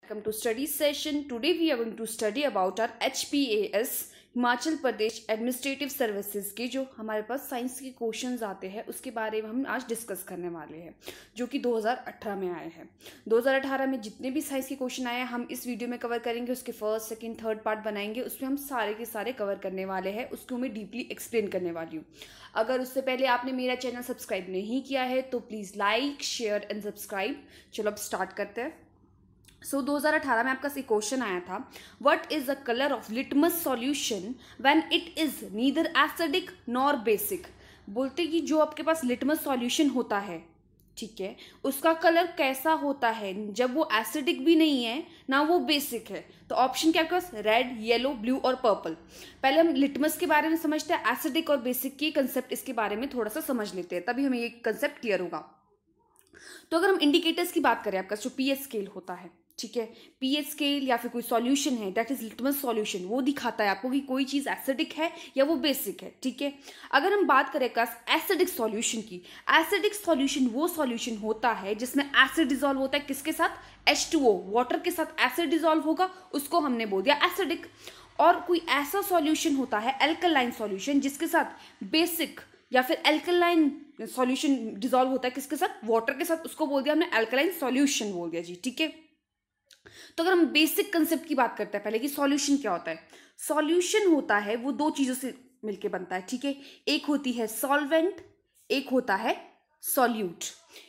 Welcome to study session. Today we are going to study about our HPAS Himachal Pradesh administrative services के जो हमारे पास science के questions आते हैं उसके बारे में हम आज डिस्कस करने वाले हैं, जो कि 2018 में आए हैं। 2018 में जितने भी साइंस के क्वेश्चन आए हैं हम इस वीडियो में कवर करेंगे। उसके फर्स्ट सेकंड थर्ड पार्ट बनाएंगे, उसमें हम सारे के सारे कवर करने वाले हैं, उसको मैं डीपली एक्सप्लेन करने वाली हूँ। अगर उससे पहले आपने मेरा चैनल सब्सक्राइब नहीं किया है तो please like share and subscribe. चलो अब स्टार्ट करते हैं। 2018 में आपका क्वेश्चन आया था, what is the colour of litmus solution when it is neither acidic nor basic. बोलते कि जो आपके पास लिटमस सॉल्यूशन होता है, ठीक है, उसका कलर कैसा होता है जब वो एसिडिक भी नहीं है ना वो बेसिक है। तो ऑप्शन क्या आपके पास, रेड, येलो, ब्लू और पर्पल। पहले हम लिटमस के बारे में समझते हैं, एसिडिक और बेसिक की कंसेप्ट इसके बारे में थोड़ा सा समझ लेते हैं, तभी हमें ये कंसेप्ट क्लियर होगा। तो अगर हम इंडिकेटर्स की बात करें, आपका जो पीएच स्केल होता है, ठीक है, पीएच स्केल या फिर कोई सॉल्यूशन है दैट इज लिटमस सॉल्यूशन, वो दिखाता है आपको कि कोई चीज़ एसिडिक है या वो बेसिक है, ठीक है। अगर हम बात करें एसिडिक सॉल्यूशन की, एसिडिक सॉल्यूशन वो सॉल्यूशन होता है जिसमें एसिड डिजॉल्व होता है, किसके साथ, H2O, वाटर के साथ एसिड डिजॉल्व होगा, उसको हमने बोल दिया एसिडिक। और कोई ऐसा सॉल्यूशन होता है एल्कलाइन सॉल्यूशन जिसके साथ बेसिक या फिर एल्कलाइन सॉल्यूशन डिजॉल्व होता है, किसके साथ, वाटर के साथ, उसको बोल दिया हमने एल्कलाइन सॉल्यूशन बोल दिया जी, ठीक है। तो अगर हम बेसिक कंसेप्ट की बात करते हैं पहले कि सॉल्यूशन क्या होता है। सॉल्यूशन होता है वो दो चीजों से मिलके बनता है, ठीक है। एक होती है सॉल्वेंट, एक होता है सॉल्यूट।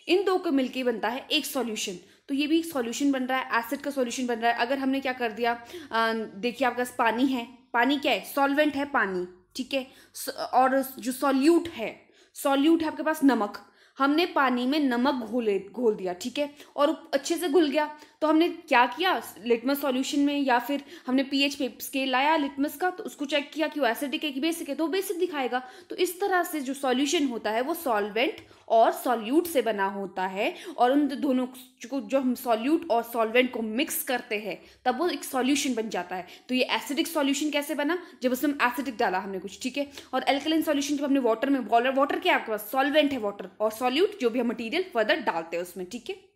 इन दो को मिलके बनता है एक सॉल्यूशन। तो ये भी सॉल्यूशन बन रहा है, एसिड का सॉल्यूशन बन रहा है। अगर हमने क्या कर दिया, देखिए आपके पास पानी है, पानी क्या है, सॉल्वेंट है पानी, ठीक है। और जो सॉल्यूट है आपके पास नमक। हमने पानी में नमक घोल दिया, ठीक है, और अच्छे से घुल गया। तो हमने क्या किया, लिटमस सॉल्यूशन में या फिर हमने पीएच स्केल लाया लिटमस का, तो उसको चेक किया कि वो एसिडिक है कि बेसिक है, तो वो बेसिक दिखाएगा। तो इस तरह से जो सॉल्यूशन होता है वो सॉल्वेंट और सॉल्यूट से बना होता है, और उन दोनों को जो हम सॉल्यूट और सॉल्वेंट को मिक्स करते हैं तब वो एक सॉल्यूशन बन जाता है। तो ये एसिडिक सॉल्यूशन कैसे बना, जब उसमें एसिडिक डाला हमने कुछ, ठीक है। और एल्कलाइन सॉल्यूशन जब हमने वाटर में, वाटर क्या है आपके पास, सॉल्वेंट है वाटर, और सॉल्यूट जो भी हम मटीरियल फर्दर डालते हैं उसमें, ठीक है।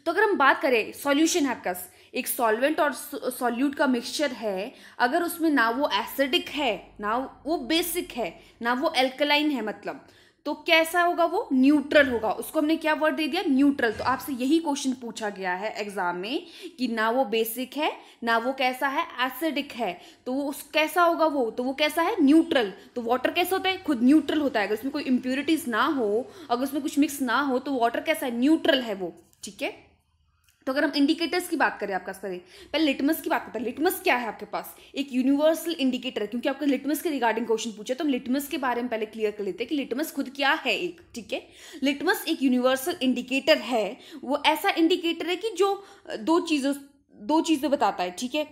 तो अगर हम बात करें, सॉल्यूशन है आपका एक सॉल्वेंट और सॉल्यूट का मिक्सचर है, अगर उसमें ना वो एसिडिक है ना वो बेसिक है ना वो एल्कलाइन है, मतलब तो कैसा होगा, वो न्यूट्रल होगा। उसको हमने क्या वर्ड दे दिया, न्यूट्रल। तो आपसे यही क्वेश्चन पूछा गया है एग्जाम में कि ना वो बेसिक है ना वो कैसा है, एसिडिक है, तो वो कैसा होगा, तो वो कैसा है, न्यूट्रल। तो वाटर कैसा होता है, खुद न्यूट्रल होता है। अगर उसमें कोई इंप्योरिटीज ना हो, अगर उसमें कुछ मिक्स ना हो, तो वाटर कैसा है, न्यूट्रल है वो, ठीक है। तो अगर हम इंडिकेटर्स की बात करें, आपका पहले लिटमस की बात करते हैं। लिटमस क्या है आपके पास, एक यूनिवर्सल इंडिकेटर है, क्योंकि आपको लिटमस के रिगार्डिंग क्वेश्चन पूछे तो हम लिटमस के बारे में पहले क्लियर कर लेते हैं कि लिटमस खुद क्या है एक, ठीक है। लिटमस एक यूनिवर्सल इंडिकेटर है, वो ऐसा इंडिकेटर है कि जो दो चीज़ें बताता है, ठीक है।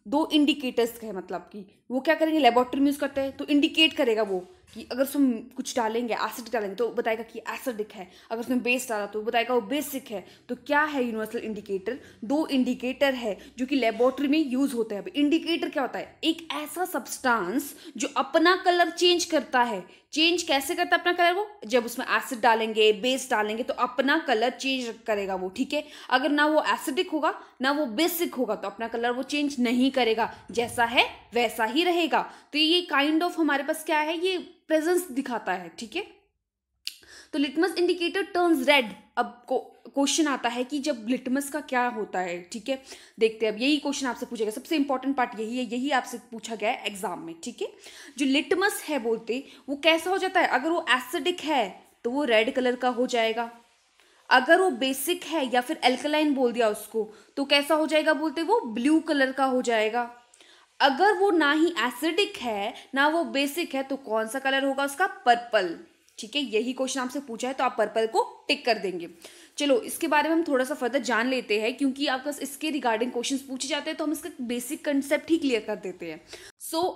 दो इंडिकेटर्स है, मतलब कि वो क्या करेंगे, लेबोरेटरी में यूज करते हैं तो इंडिकेट करेगा वो कि अगर उसमें कुछ डालेंगे, एसिड डालेंगे तो बताएगा कि एसिडिक है, अगर उसमें बेस डाला तो बताएगा वो बेसिक है। तो क्या है यूनिवर्सल इंडिकेटर, दो इंडिकेटर है जो कि लेबोरेटरी में यूज होते हैं। इंडिकेटर क्या होता है, एक ऐसा सब्सटेंस जो अपना कलर चेंज करता है। चेंज कैसे करता है अपना कलर, वो जब उसमें एसिड डालेंगे, बेस डालेंगे तो अपना कलर चेंज करेगा वो, ठीक है। अगर ना वो एसिडिक होगा ना वो बेसिक होगा तो अपना कलर वो चेंज नहीं करेगा, जैसा है वैसा ही रहेगा। तो ये काइंड ऑफ हमारे पास क्या है, ये प्रेजेंस दिखाता है, ठीक है। तो लिटमस इंडिकेटर टर्न्स रेड। अब क्वेश्चन आता है कि जब लिटमस का क्या होता है, ठीक है, देखते हैं। अब यही क्वेश्चन आपसे पूछेगा, सबसे इंपॉर्टेंट पार्ट यही है, यही आपसे पूछा गया है एग्जाम में, ठीक है। जो लिटमस है बोलते वो कैसा हो जाता है, अगर वो एसिडिक है तो वो रेड कलर का हो जाएगा, अगर वो बेसिक है या फिर एल्कलाइन बोल दिया उसको तो कैसा हो जाएगा, बोलते वो ब्लू कलर का हो जाएगा। अगर वो ना ही एसिडिक है ना वो बेसिक है तो कौन सा कलर होगा उसका, पर्पल, ठीक है। यही क्वेश्चन आपसे पूछा है तो आप पर्पल को टिक कर देंगे। चलो इसके बारे में हम थोड़ा सा फर्दर जान लेते हैं, क्योंकि आपका इसके रिगार्डिंग क्वेश्चंस पूछे जाते हैं तो हम इसका बेसिक कंसेप्ट ही क्लियर कर देते हैं।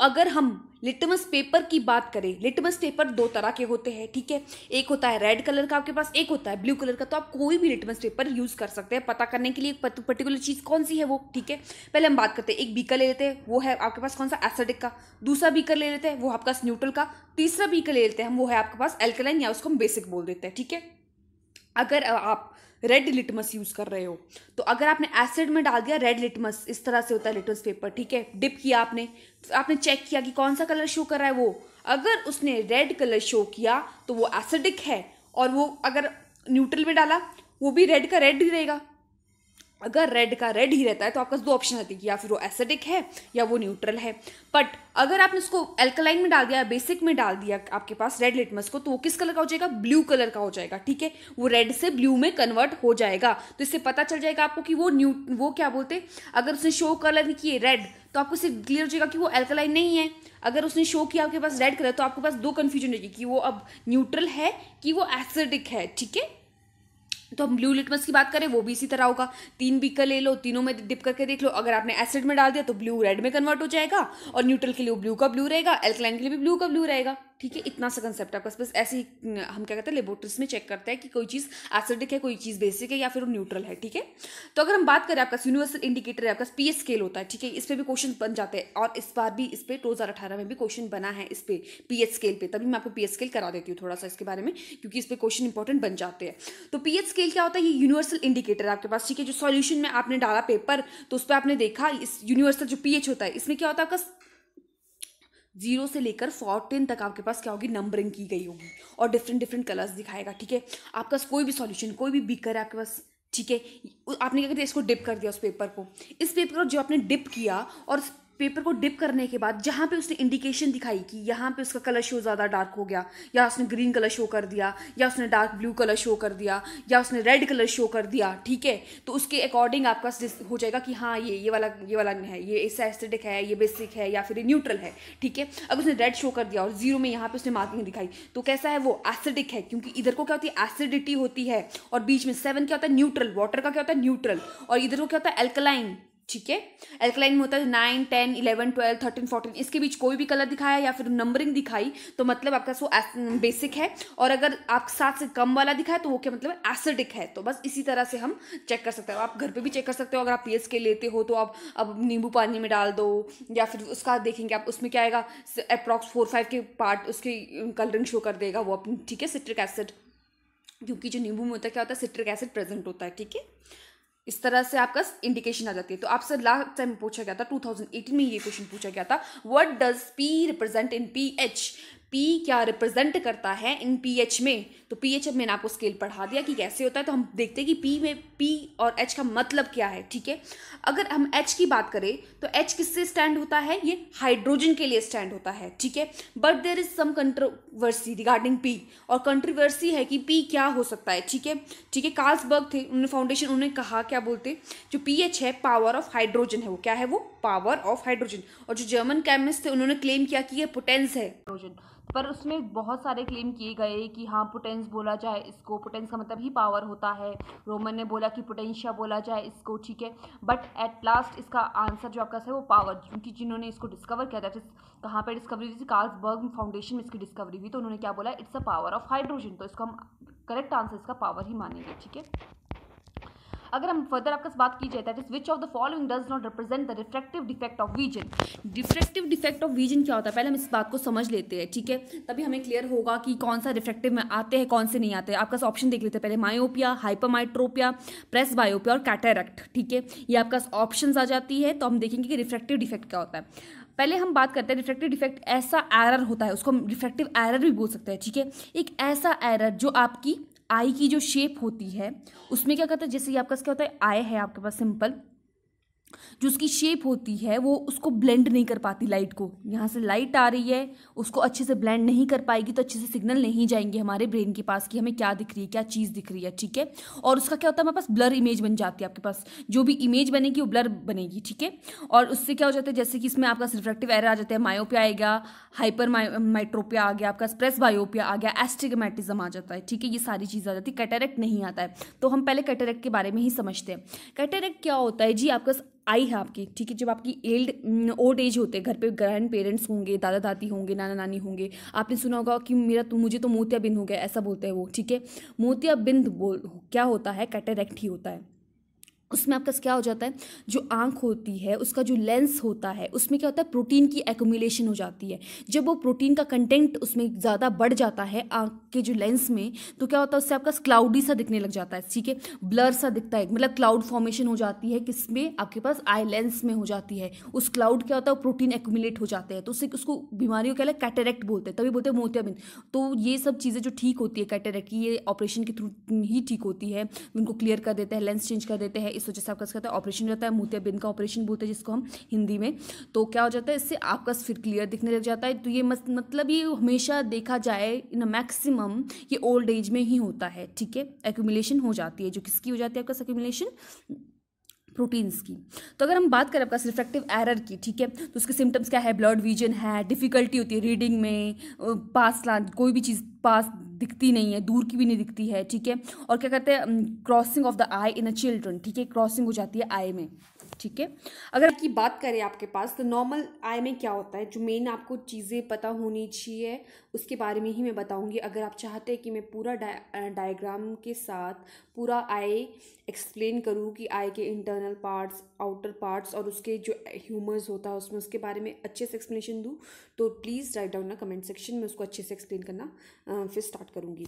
अगर हम लिटमस पेपर की बात करें, लिटमस पेपर दो तरह के होते हैं, ठीक है। एक होता है रेड कलर का आपके पास, एक होता है ब्लू कलर का। तो आप कोई भी लिटमस पेपर यूज कर सकते हैं पता करने के लिए पर्टिकुलर चीज कौन सी है वो, ठीक है। पहले हम बात करते हैं, एक बीकर ले लेते हैं, वो है आपके पास कौन सा, एसिडिक का। दूसरा बीकर ले लेते हैं, वो आपके पास न्यूट्रल का। तीसरा बीकर ले लेते हैं हम, वो है आपके पास एल्कलाइन, या उसको हम बेसिक बोल देते हैं, ठीक है। अगर आप रेड लिटमस यूज कर रहे हो, तो अगर आपने एसिड में डाल दिया रेड लिटमस, इस तरह से होता है लिटमस पेपर, ठीक है, डिप किया आपने, तो आपने चेक किया कि कौन सा कलर शो कर रहा है वो, अगर उसने रेड कलर शो किया तो वो एसिडिक है, और वो अगर न्यूट्रल में डाला वो भी रेड का रेड ही रहेगा। अगर रेड का रेड ही रहता है तो आपके पास दो ऑप्शन रहती है कि या फिर वो एसिडिक है या वो न्यूट्रल है। बट अगर आपने उसको अल्कलाइन में डाल दिया, बेसिक में डाल दिया आपके पास रेड लिटमस को, तो वो किस कलर का हो जाएगा, ब्लू कलर का हो जाएगा, ठीक है, वो रेड से ब्लू में कन्वर्ट हो जाएगा। तो इससे पता चल जाएगा आपको कि वो क्या बोलते, अगर उसने शो कलर किए रेड तो आपको इससे क्लियर हो जाएगा कि वो अल्कलाइन नहीं है। अगर उसने शो किया आपके पास रेड कलर तो आपके पास दो कंफ्यूजन रहेगी कि वो अब न्यूट्रल है कि वो एसिडिक है, ठीक है। तो हम ब्लू लिटमस की बात करें वो भी इसी तरह होगा, 3 बीकर ले लो, तीनों में डिप करके देख लो, अगर आपने एसिड में डाल दिया तो ब्लू रेड में कन्वर्ट हो जाएगा, और न्यूट्रल के लिए ब्लू का ब्लू रहेगा, एल्कलाइन के लिए भी ब्लू का ब्लू रहेगा, ठीक है। इतना सा कंसेप्ट है आपका। बस ऐसे ही हम क्या कहते हैं लेबोरेटरीज में चेक करते हैं कि कोई चीज़ एसिडिक है, कोई चीज़ बेसिक है, या फिर वो न्यूट्रल है, ठीक है। तो अगर हम बात करें आपका यूनिवर्सल इंडिकेटर है, आपका पीएच स्केल होता है, ठीक है, इस पर भी क्वेश्चन बन जाते हैं, और इस बार भी इस पर 2018 में भी क्वेश्चन बना है इस पे पीएच स्केल पे, तभी मैं आपको पीएच स्केल करा देती हूँ थोड़ा सा इसके बारे में, क्योंकि इस पे क्वेश्चन इंपॉर्टेंट बन जाते हैं। तो पीएच स्केल क्या होता है, ये यूनिवर्सल इंडिकेटर आपके पास, ठीक है, जो सॉल्यूशन में आपने डाला पेपर तो उस पर आपने देखा इस यूनिवर्सल जो पीएच होता है, इसमें क्या होता है आपका 0 से लेकर 14 तक आपके पास क्या होगी, नंबरिंग की गई होगी, और डिफरेंट डिफरेंट कलर्स दिखाएगा, ठीक है। आपका कोई भी सॉल्यूशन, कोई भी बीकर है आपके पास, ठीक है, आपने क्या किया, इसको डिप कर दिया उस पेपर को, इस पेपर को जो आपने डिप किया, और पेपर को डिप करने के बाद जहाँ पे उसने इंडिकेशन दिखाई कि यहाँ पे उसका कलर शो ज़्यादा डार्क हो गया, या उसने ग्रीन कलर शो कर दिया, या उसने डार्क ब्लू कलर शो कर दिया, या उसने रेड कलर शो कर दिया, ठीक है, तो उसके अकॉर्डिंग आपका हो जाएगा कि हाँ ये वाला है, ये एसिडिक है, ये बेसिक है, या फिर ये न्यूट्रल है, ठीक है। अगर उसने रेड शो कर दिया और 0 में यहाँ पे उसने मार्किंग दिखाई तो कैसा है, वो एसिडिक है, क्योंकि इधर को क्या होती है, एसिडिटी होती है, और बीच में 7 क्या होता है, न्यूट्रल, वाटर का क्या होता है, न्यूट्रल, और इधर को क्या होता है, अल्कलाइन, ठीक है। अल्कलाइन में होता है 9, 10, 11, 12, 13, 14, इसके बीच कोई भी कलर दिखाया या फिर नंबरिंग दिखाई तो मतलब आपका वो बेसिक है, और अगर आप 7 से कम वाला दिखाए तो वो क्या मतलब एसिडिक है। तो बस इसी तरह से हम चेक कर सकते हो, आप घर पे भी चेक कर सकते हो। अगर आप पीएच के लेते हो तो आप अब नींबू पानी में डाल दो, या फिर उसका देखेंगे आप, उसमें क्या आएगा, अप्रॉक्स 4-5 के पार्ट उसके कलरिंग शो कर देगा वो अपनी, ठीक है, सिट्रिक एसिड, क्योंकि जो नींबू में होता है क्या होता है, सिट्रिक एसिड प्रेजेंट होता है, ठीक है। इस तरह से आपका इंडिकेशन आ जाती है। तो आपसे लास्ट टाइम पूछा गया था 2018 में ये क्वेश्चन पूछा गया था, what does P represent in pH, P क्या रिप्रेजेंट करता है इन पीएच में। तो पीएच अब मैंने आपको स्केल पढ़ा दिया कि कैसे होता है। तो हम देखते हैं कि पी में पी और एच का मतलब क्या है, ठीक है। अगर हम एच की बात करें तो एच किससे स्टैंड होता है, ये हाइड्रोजन के लिए स्टैंड होता है, ठीक है। But there is some controversy regarding P, और कंट्रोवर्सी है कि पी क्या हो सकता है, ठीक है, ठीक है। कार्लसबर्ग थे, उन्होंने फाउंडेशन, उन्होंने कहा क्या बोलते, जो पीएच है पावर ऑफ हाइड्रोजन है, वो क्या है, वो पावर ऑफ हाइड्रोजन। और जो जर्मन केमिस्ट थे उन्होंने क्लेम किया कि ये पोटेंस है हाइड्रोजन, पर उसमें बहुत सारे क्लेम किए गए कि हाँ पोटेंस बोला जाए इसको, पोटेंस का मतलब ही पावर होता है। रोमन ने बोला कि पोटेंशिया बोला जाए इसको, ठीक है। बट एट लास्ट इसका आंसर जो आपका है वो पावर, क्योंकि जिन्होंने इसको डिस्कवर किया, दैट इज कहाँ पे डिस्कवरी हुई थी, कार्लसबर्ग फाउंडेशन में इसकी डिस्कवरी हुई, तो उन्होंने क्या बोला, it's a power of hydrogen. तो इसका हम करेक्ट आंसर इसका पावर ही मानेंगे, ठीक है। अगर हम फर्दर आपके बात की जाए, that is which of the following does not represent the refractive defect of vision. Refractive defect of vision क्या होता है, पहले हम इस बात को समझ लेते हैं, ठीक है, तभी हमें क्लियर होगा कि कौन सा रिफ्रैक्टिव में आते हैं, कौन से नहीं आते हैं। आपका ऑप्शन देख लेते हैं पहले, मायोपिया, हाइपरमाइट्रोपिया, प्रेस बायोपिया और कैटरैक्ट, ठीक है, ये आपका ऑप्शन आ जाती है। तो हम देखेंगे कि रिफ्रैक्टिव डिफेक्ट क्या होता है। पहले हम बात करते हैं रिफ्रैक्टिव डिफेक्ट, ऐसा एरर होता है, उसको हम रिफ्रैक्टिव एरर भी बोल सकते हैं, ठीक है। एक ऐसा एरर जो आपकी आई की जो शेप होती है उसमें क्या करता है, जैसे ये आपका क्या होता है, आई है आपके पास सिंपल, जो उसकी शेप होती है वो उसको ब्लेंड नहीं कर पाती लाइट को। यहाँ से लाइट आ रही है, उसको अच्छे से ब्लेंड नहीं कर पाएगी, तो अच्छे से सिग्नल नहीं जाएंगे हमारे ब्रेन के पास कि हमें क्या दिख रही है, क्या चीज़ दिख रही है, ठीक है। और उसका क्या होता है, हमारे पास ब्लर इमेज बन जाती है, आपके पास जो भी इमेज बनेगी वो ब्लर बनेगी, ठीक है। और उससे क्या हो जाता है, जैसे कि इसमें आपका रिफ्रैक्टिव एरर आ जाता है, मायोपिया आएगा, हाइपर माइट्रोपिया आ गया, आपका स्प्रेस बायोपिया आ गया, एस्टिग्मेटिज्म आ जाता है, ठीक है, ये सारी चीज़ आ जाती है। कैटरैक्ट नहीं आता है। तो हम पहले कैटरैक्ट के बारे में ही समझते हैं। कैटरैक्ट क्या होता है जी, आपका आई है आपकी, ठीक है, जब आपकी ओल्ड एज होते हैं, घर पे ग्रैंड पेरेंट्स होंगे, दादा दादी होंगे, नाना नानी होंगे, आपने सुना होगा कि मुझे तो मोतियाबिंद हो गया, ऐसा बोलते हैं वो, ठीक है। मोतियाबिंद क्या होता है, कैटरैक्ट ही होता है। उसमें आपका क्या हो जाता है, जो आंख होती है उसका जो लेंस होता है उसमें क्या होता है, प्रोटीन की एक्यूमुलेशन हो जाती है। जब वो प्रोटीन का कंटेंट उसमें ज़्यादा बढ़ जाता है आंख के जो लेंस में, तो क्या होता है, उससे आपका क्लाउडी सा दिखने लग जाता है, ठीक है, ब्लर सा दिखता है, मतलब क्लाउड फॉर्मेशन हो जाती है, किसमें, आपके पास आई लेंस में हो जाती है। उस क्लाउड क्या होता है, प्रोटीन एक्यूमुलेट हो जाते हैं, तो उससे उसको बीमारियों क्या है, कैटेरेक्ट बोलते हैं, तभी बोलते हैं मोतियाबिंद। तो ये सब चीज़ें जो ठीक होती है कैटेरेक्ट की, ये ऑपरेशन के थ्रू ही ठीक होती है, उनको क्लियर कर देते हैं, लेंस चेंज कर देते हैं, इस वजह से आपका कहता है ऑपरेशन रहता है, मोतियाबिंद का ऑपरेशन बोलते हैं जिसको हम हिंदी में। तो क्या हो जाता है, इससे आपका फिर क्लियर दिखने लग जाता है। तो ये मतलब ये हमेशा देखा जाए इन मैक्सिमम ये ओल्ड एज में ही होता है, ठीक है, एक्यूमुलेशन हो जाती है, जो किसकी हो जाती है, आपका एक्यूमुलेशन प्रोटीन्स की। तो अगर हम बात करें आपका रिफ्रैक्टिव एरर की, ठीक है, तो उसके सिम्टम्स क्या है, ब्लड विजन है, डिफिकल्टी होती है रीडिंग में, पास कोई भी चीज़ पास दिखती नहीं है, दूर की भी नहीं दिखती है, ठीक है, और क्या कहते हैं, crossing of the I in a children, ठीक है, क्रॉसिंग हो जाती है आई में, ठीक है। अगर की बात करें आपके पास, तो नॉर्मल आई में क्या होता है, जो मेन आपको चीज़ें पता होनी चाहिए उसके बारे में ही मैं बताऊंगी। अगर आप चाहते हैं कि मैं पूरा डायग्राम के साथ पूरा आई एक्सप्लेन करूँ कि आई के इंटरनल पार्ट्स, आउटर पार्ट्स और उसके जो ह्यूमर्स होता है उसमें, उसके बारे में अच्छे से एक्सप्लेनेशन दूँ, तो प्लीज़ राइट डाउन ना कमेंट सेक्शन में, उसको अच्छे से एक्सप्लेन करना फिर स्टार्ट करूँगी।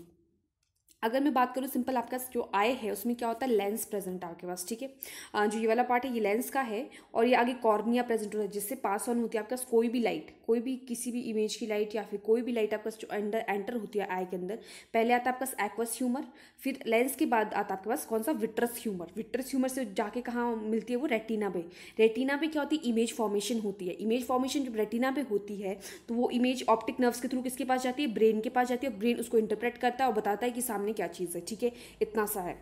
अगर मैं बात करूँ सिंपल, आपका जो आई है उसमें क्या होता है, लेंस प्रेजेंट है आपके पास, ठीक है, जो ये वाला पार्ट है ये लेंस का है, और ये आगे कॉर्निया प्रेजेंट होता है जिससे पास ऑन होती है आपके पास कोई भी लाइट, कोई भी किसी भी इमेज की लाइट या फिर कोई भी लाइट आपके पास जो अंदर एंटर होती है आई के अंदर। पहले आता है आपके पास एक्वस ह्यूमर, फिर लेंस के बाद आता है आपके पास कौन सा, विट्रस ह्यूमर। विट्रस ह्यूमर से जाके कहाँ मिलती है वो, रेटिना पे। रेटिना पे क्या होती है, इमेज फॉर्मेशन होती है। इमेज फॉर्मेशन जब रेटिना पे होती है तो वो इमेज ऑप्टिक नर्व्स के थ्रू किसके पास जाती है, ब्रेन के पास जाती है, और ब्रेन उसको इंटरप्रेट करता है और बताता है कि सामने क्या चीज़ है, ठीक है, इतना सा है।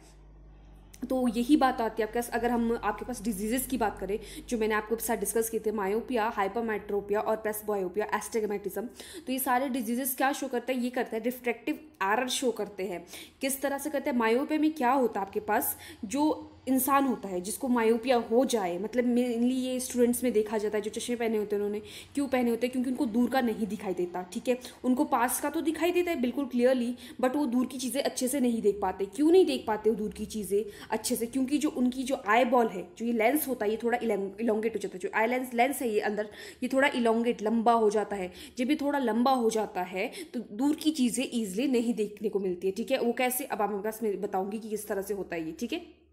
तो यही बात आती है आपके पास। अगर हम आपके पास डिजीजेस की बात करें जो मैंने आपके साथ डिस्कस किए थे, मायोपिया, हाइपरमेट्रोपिया और प्रेसबायोपिया, एस्टिग्मेटिज्म, तो ये सारे डिजीजेस क्या शो करते हैं, ये करते हैं रिफ्रैक्टिव एरर शो करते हैं। किस तरह से करते हैं, मायोपिया में क्या होता है आपके पास, जो इंसान होता है जिसको मायोपिया हो जाए, मतलब मेनली ये स्टूडेंट्स में देखा जाता है जो चश्मे पहने होते हैं, उन्होंने क्यों पहने होते हैं, क्योंकि उनको दूर का नहीं दिखाई देता, ठीक है, उनको पास का तो दिखाई देता है बिल्कुल क्लियरली, बट वो दूर की चीज़ें अच्छे से नहीं देख पाते। क्यों नहीं देख पाते वो दूर की चीज़ें अच्छे से, क्योंकि जो उनकी जो आई बॉल है, जो ये लेंस होता है, ये थोड़ा इलोंगेट हो जाता है। जो आई लेंस है ये अंदर, ये थोड़ा इलोंगेट, लंबा हो जाता है। जब ये थोड़ा लंबा हो जाता है तो दूर की चीज़ें ईजिली नहीं देखने को मिलती है, ठीक है। वो कैसे, अब आपके पास मैं बताऊंगी कि किस तरह से होता है ये, ठीक है।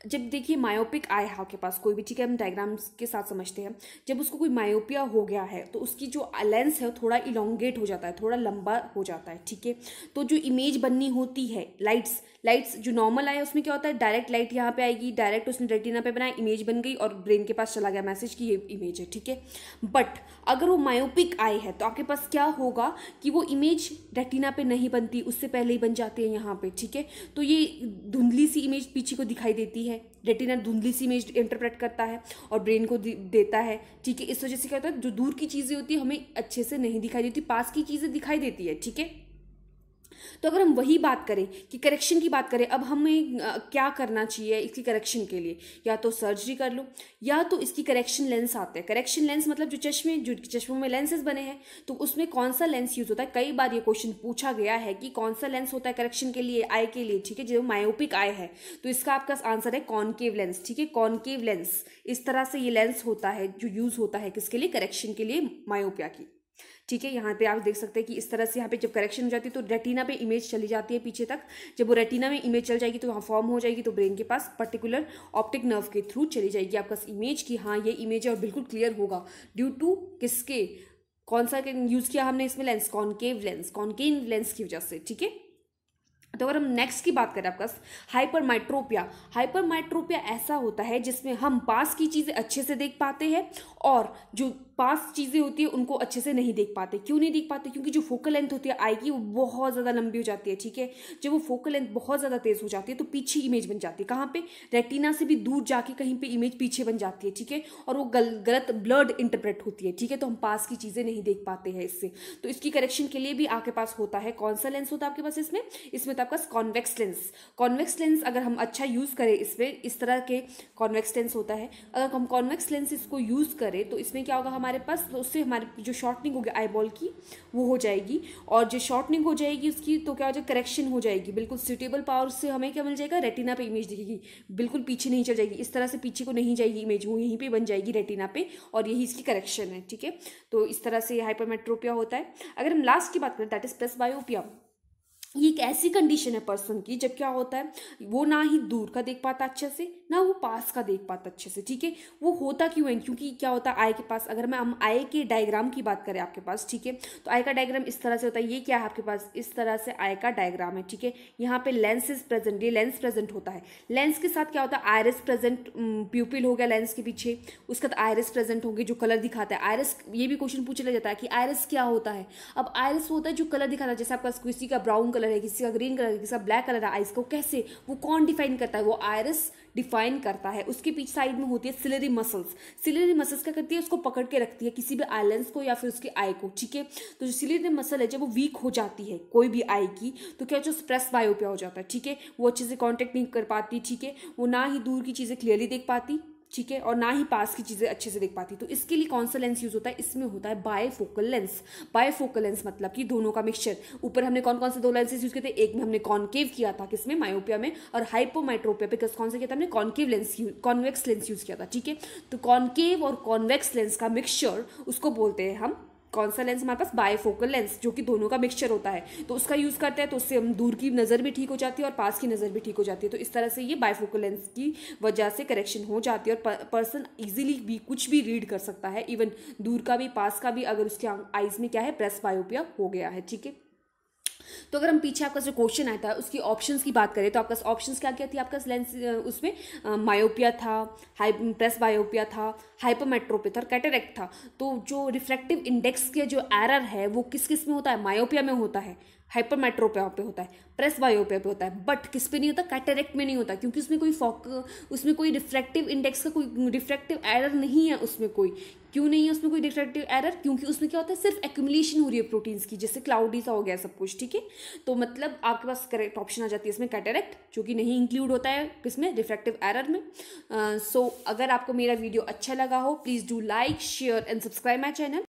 जब देखिए मायोपिक आई है आपके पास कोई भी, ठीक है, हम डायग्राम्स के साथ समझते हैं। जब उसको कोई मायोपिया हो गया है तो उसकी जो लेंस है थोड़ा इलोंगेट हो जाता है, थोड़ा लंबा हो जाता है, ठीक है। तो जो इमेज बननी होती है, लाइट्स जो नॉर्मल आए उसमें क्या होता है, डायरेक्ट लाइट यहाँ पे आएगी, डायरेक्ट उसने रेटिना पे बनाया, इमेज बन गई और ब्रेन के पास चला गया मैसेज कि ये इमेज है, ठीक है। बट अगर वो मायोपिक आई है तो आपके पास क्या होगा कि वो इमेज रेटिना पे नहीं बनती, उससे पहले ही बन जाती है यहाँ पे, ठीक है। तो ये धुंधली सी इमेज पीछे को दिखाई देती है, रेटिना धुंधली सी इमेज इंटरप्रेट करता है और ब्रेन को देता है, ठीक है। इस वजह से क्या होता है, जो दूर की चीज़ें होती है हमें अच्छे से नहीं दिखाई देती, पास की चीज़ें दिखाई देती है, ठीक है। तो अगर हम वही बात करें कि करेक्शन की बात करें, अब हमें क्या करना चाहिए इसकी करेक्शन के लिए, या तो सर्जरी कर लो या तो इसकी करेक्शन लेंस आते हैं। करेक्शन लेंस मतलब जो चश्मों में लेंसेज बने हैं, तो उसमें कौन सा लेंस यूज होता है। कई बार ये क्वेश्चन पूछा गया है कि कौन सा लेंस होता है करेक्शन के लिए, आई के लिए, ठीक है। जो मायोपिक आई है तो इसका आपका आंसर है कॉनकेव लेंस, ठीक है, कॉनकेव लेंस। इस तरह से ये लेंस होता है जो यूज होता है किसके लिए, करेक्शन के लिए, मायोपिया की, ठीक है। यहाँ पे आप देख सकते हैं कि इस तरह से यहाँ पे जब करेक्शन हो जाती है तो रेटिना पे इमेज चली जाती है पीछे तक। जब वो रेटिना में इमेज चल जाएगी तो वहाँ फॉर्म हो जाएगी, तो ब्रेन के पास पर्टिकुलर ऑप्टिक नर्व के थ्रू चली जाएगी आपका इमेज की, हाँ ये इमेज है, और बिल्कुल क्लियर होगा ड्यू टू किसके, कौन सा यूज़ किया हमने इसमें लेंस, कॉनकेव लेंस की वजह से, ठीक है। तो अगर हम नेक्स्ट की बात करें आपका हाइपरमेट्रोपिया ऐसा होता है जिसमें हम पास की चीज़ें अच्छे से देख पाते हैं और जो पास चीज़ें होती है उनको अच्छे से नहीं देख पाते। क्यों नहीं देख पाते, क्योंकि जो फोकल लेंथ होती है आई की वो बहुत ज़्यादा लंबी हो जाती है, ठीक है। जब वो फोकल लेंथ बहुत ज़्यादा तेज़ हो जाती है तो पीछे इमेज बन जाती है, कहाँ पे, रेटिना से भी दूर जाके कहीं पे इमेज पीछे बन जाती है, ठीक है, और वो गलत ब्लड इंटरप्रेट होती है, ठीक है। तो हम पास की चीज़ें नहीं देख पाते हैं इससे। तो इसकी करेक्शन के लिए भी आपके पास होता है, कौन सा लेंस होता है आपके पास इसमें तो आपका कॉन्वेक्स लेंस अगर हम अच्छा यूज़ करें, इसमें इस तरह के कॉन्वेक्स लेंस होता है। अगर हम कॉन्वेक्स लेंस इसको यूज़ करें तो इसमें क्या होगा, हमारे पास, तो उससे हमारे जो शॉर्टनिंग होगी आई बॉल की वो हो जाएगी, और जो शॉर्टनिंग हो जाएगी उसकी तो क्या हो जाएगा, करेक्शन हो जाएगी। बिल्कुल सूटेबल पावर से हमें क्या मिल जाएगा, रेटिना पे इमेज दिखेगी, बिल्कुल पीछे नहीं चल जाएगी, इस तरह से पीछे को नहीं जाएगी इमेज, वो यहीं पे बन जाएगी रेटिना पे, और यही इसकी करेक्शन है। ठीक है, तो इस तरह से हाइपरमेट्रोपिया होता है। अगर हम लास्ट की बात करें दैट इज प्रेसबायोपिया, ये एक ऐसी कंडीशन है पर्सन की जब क्या होता है, वो ना ही दूर का देख पाता अच्छे से, ना वो पास का देख पाता अच्छे से। ठीक है, वो होता क्यों है, क्योंकि क्या होता है आई के पास, अगर मैं हम आई के डायग्राम की बात करें आपके पास, ठीक है, तो आई का डायग्राम इस तरह से होता है। ये क्या है आपके पास, इस तरह से आई का डायग्राम है। ठीक है, यहाँ पे लेंस इज प्रेजेंट, ये लेंस प्रेजेंट होता है। लेंस के साथ क्या होता है, आयरिस प्रेजेंट, प्यूपिल हो गया लेंस के पीछे, उसके बाद आयरिस प्रेजेंट होंगे जो कलर दिखाता है। आयरिस, ये भी क्वेश्चन पूछा जाता है कि आयरिस क्या होता है। अब आयरिस होता है जो कलर दिखाता है, जैसे आपका किसी का ब्राउन कलर है, किसी का ग्रीन कलर है, किसी का ब्लैक कलर है, आइस को कैसे, वो कौन डिफाइन करता है, वो आयरिस डिफाइन करता है। उसके पीछे साइड में होती है सिलेरी मसल्स। सिलेरी मसल्स क्या करती है, उसको पकड़ के रखती है किसी भी आई लेंस को या फिर उसके आई को। ठीक है, तो जो सिलेरी मसल है जब वो वीक हो जाती है कोई भी आई की, तो क्या जो प्रेसबायोपिया हो जाता है। ठीक है, वो अच्छे से कांटेक्ट नहीं कर पाती। ठीक है, वो ना ही दूर की चीजें क्लियरली देख पाती, ठीक है, और ना ही पास की चीज़ें अच्छे से देख पाती। तो इसके लिए कौन सा लेंस यूज होता है, इसमें होता है बायफोकल लेंस। बायफोकल लेंस मतलब कि दोनों का मिक्सचर। ऊपर हमने कौन कौन से दो लेंसेज यूज किए थे, एक में हमने कॉन्केव किया था किसमें, मायोपिया में, और हाइपोमेट्रोपिया पे कौन सा किया था हमने, concave lens, convex lens use किया था। ठीक है, तो कॉन्केव और कॉन्वेक्स लेंस का मिक्सचर उसको बोलते हैं हम, कौन सा लेंस हमारे पास, बायफोकल लेंस, जो कि दोनों का मिक्सचर होता है। तो उसका यूज़ करते हैं, तो उससे हम दूर की नज़र भी ठीक हो जाती है और पास की नज़र भी ठीक हो जाती है। तो इस तरह से ये बायफोकल लेंस की वजह से करेक्शन हो जाती है, और पर्सन इजीली भी कुछ भी रीड कर सकता है, इवन दूर का भी पास का भी, अगर उसके आइज में क्या है, प्रेसबायोपिया हो गया है। ठीक है, तो अगर हम पीछे आपका जो क्वेश्चन आया था उसकी ऑप्शंस की बात करें, तो आपका ऑप्शंस क्या क्या थी, आपका लेंस उसमें मायोपिया था, प्रेसबायोपिया था, हाइपरमेट्रोपिया था और कैटरेक्ट था। तो जो रिफ्रैक्टिव इंडेक्स के जो एरर है वो किस किस में होता है, मायोपिया में होता है, हाइपरमेट्रोपिया पे होता है, प्रेसबायोपिया पे होता है, बट किस पे नहीं होता, कैटरेक्ट में नहीं होता, क्योंकि उसमें कोई रिफ्रैक्टिव इंडेक्स का कोई रिफ्रैक्टिव एरर नहीं है उसमें कोई। क्यों नहीं है उसमें कोई रिफ्रैक्टिव एरर, क्योंकि उसमें क्या होता है, सिर्फ एक्यूमुलेशन हो रही है प्रोटीन्स की, जैसे क्लाउडी सा हो गया सब कुछ। ठीक है, तो मतलब आपके पास करेक्ट ऑप्शन आ जाती है इसमें कैटरेक्ट, जो कि नहीं इंक्लूड होता है किसमें, रिफ्रैक्टिव एरर में। सो अगर आपको मेरा वीडियो अच्छा लगा हो, please do like, share and subscribe my channel.